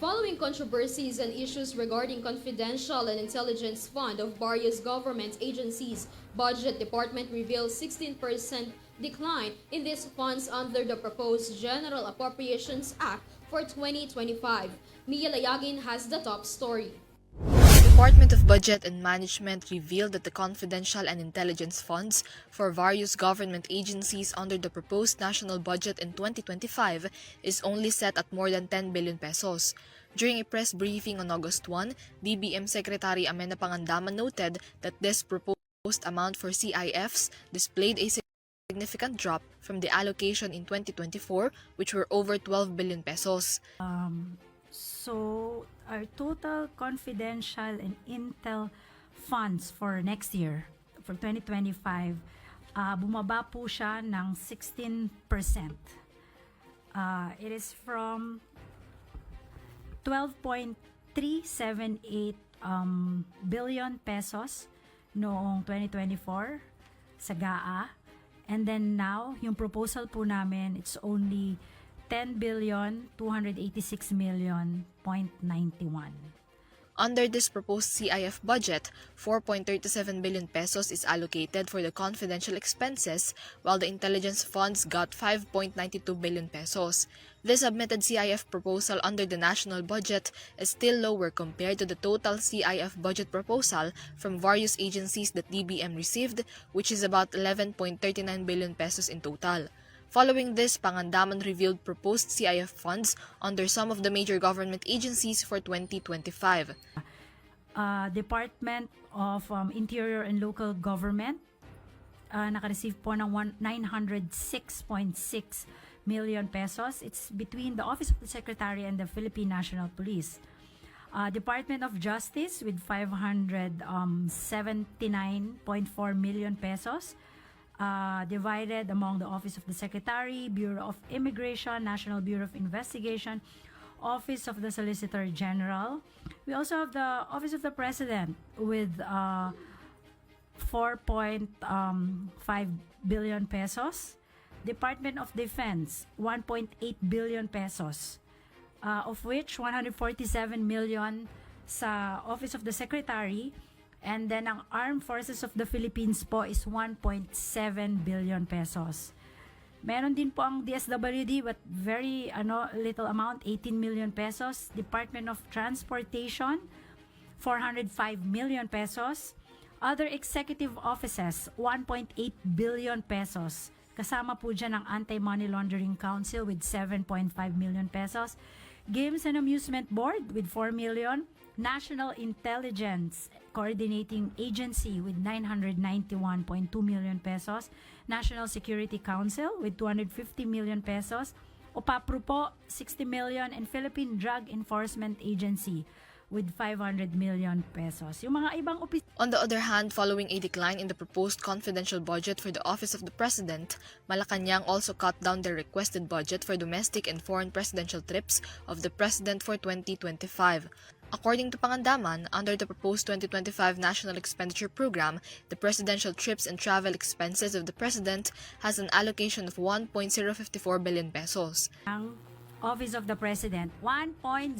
Following controversies and issues regarding confidential and intelligence fund of various government agencies, Budget Department reveals 16% decline in these funds under the proposed General Appropriations Act for 2025. Mia Layagin has the top story. The Department of Budget and Management revealed that the confidential and intelligence funds for various government agencies under the proposed national budget in 2025 is only set at more than 10 billion pesos. During a press briefing on August 1, DBM Secretary Amena Pangandaman noted that this proposed amount for CIFs displayed a significant drop from the allocation in 2024, which were over 12 billion pesos. So, our total confidential and intel funds for next year, for 2025, bumaba po siya ng 16%. It is from 12.378 billion pesos noong 2024 sa GAA. And then now, yung proposal po namin, it's only 10,286,000,091. Under this proposed CIF budget, 4.37 billion pesos is allocated for the confidential expenses, while the intelligence funds got 5.92 billion pesos. The submitted CIF proposal under the national budget is still lower compared to the total CIF budget proposal from various agencies that DBM received, which is about 11.39 billion pesos in total. Following this, Pangandaman revealed proposed CIF funds under some of the major government agencies for 2025. Department of Interior and Local Government, nakareceive po ng 906.6 million pesos. It's between the Office of the Secretary and the Philippine National Police. Department of Justice with 579.4 million pesos. Divided among the Office of the Secretary, Bureau of Immigration, National Bureau of Investigation, Office of the Solicitor General. We also have the Office of the President with 4.5 billion pesos. Department of Defense, 1.8 billion pesos, of which 147 million sa Office of the Secretary. And then ang Armed Forces of the Philippines po is 1.7 billion pesos. Meron din po ang DSWD but very little amount, 18 million pesos. Department of Transportation, 405 million pesos. Other executive offices, 1.8 billion pesos. Kasama po dyan ang Anti-Money Laundering Council with 7.5 million pesos. Games and Amusement Board with 4 million. National Intelligence Coordinating Agency with 991.2 million pesos, National Security Council with 250 million pesos, OPAPRO po 60 million, and Philippine Drug Enforcement Agency with 500 million pesos. Yung mga ibang On the other hand, following a decline in the proposed confidential budget for the Office of the President, Malacanang also cut down the requested budget for domestic and foreign presidential trips of the President for 2025. According to Pangandaman, under the proposed 2025 National Expenditure Program, the presidential trips and travel expenses of the President has an allocation of 1.054 billion pesos. Ang Office of the President, 1.054.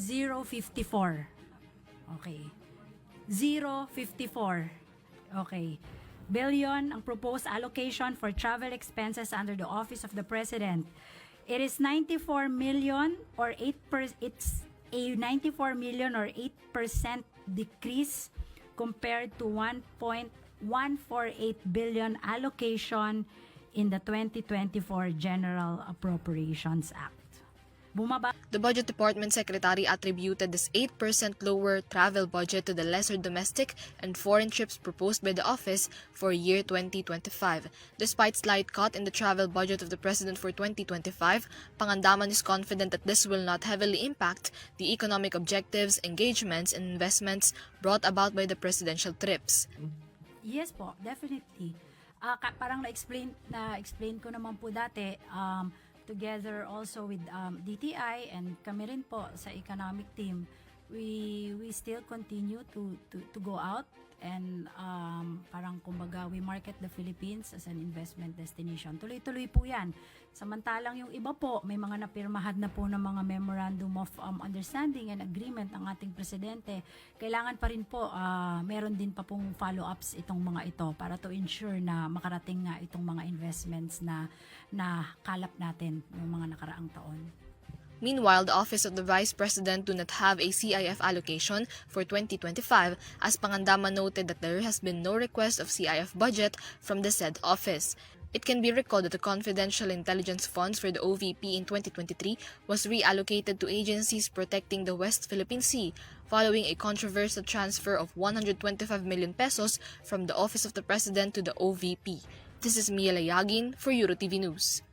Okay. 054. Okay. Billion ang proposed allocation for travel expenses under the Office of the President. It is 94 million or 8%. It's a 94 million or 8% decrease compared to 1.148 billion allocation in the 2024 General Appropriations Act. The Budget Department Secretary attributed this 8% lower travel budget to the lesser domestic and foreign trips proposed by the office for year 2025. Despite slight cut in the travel budget of the President for 2025, Pangandaman is confident that this will not heavily impact the economic objectives, engagements, and investments brought about by the presidential trips. Yes po, definitely. Parang na-explain ko naman po dati, together also with DTI and kami rin po sa economic team, we still continue to go out and parang kumbaga we market the Philippines as an investment destination. Tuloy-tuloy po yan. Samantalang yung iba po, may mga napirmahan na po ng mga memorandum of understanding and agreement ng ating presidente. Kailangan pa rin po, meron din pa pong follow-ups itong mga ito para to ensure na makarating nga itong mga investments na kalap natin ng mga nakaraang taon. Meanwhile, the Office of the Vice President do not have a CIF allocation for 2025 as Pangandaman noted that there has been no request of CIF budget from the said office. It can be recalled that the confidential intelligence funds for the OVP in 2023 was reallocated to agencies protecting the West Philippine Sea following a controversial transfer of 125 million pesos from the Office of the President to the OVP. This is Mia Layagin for EuroTV News.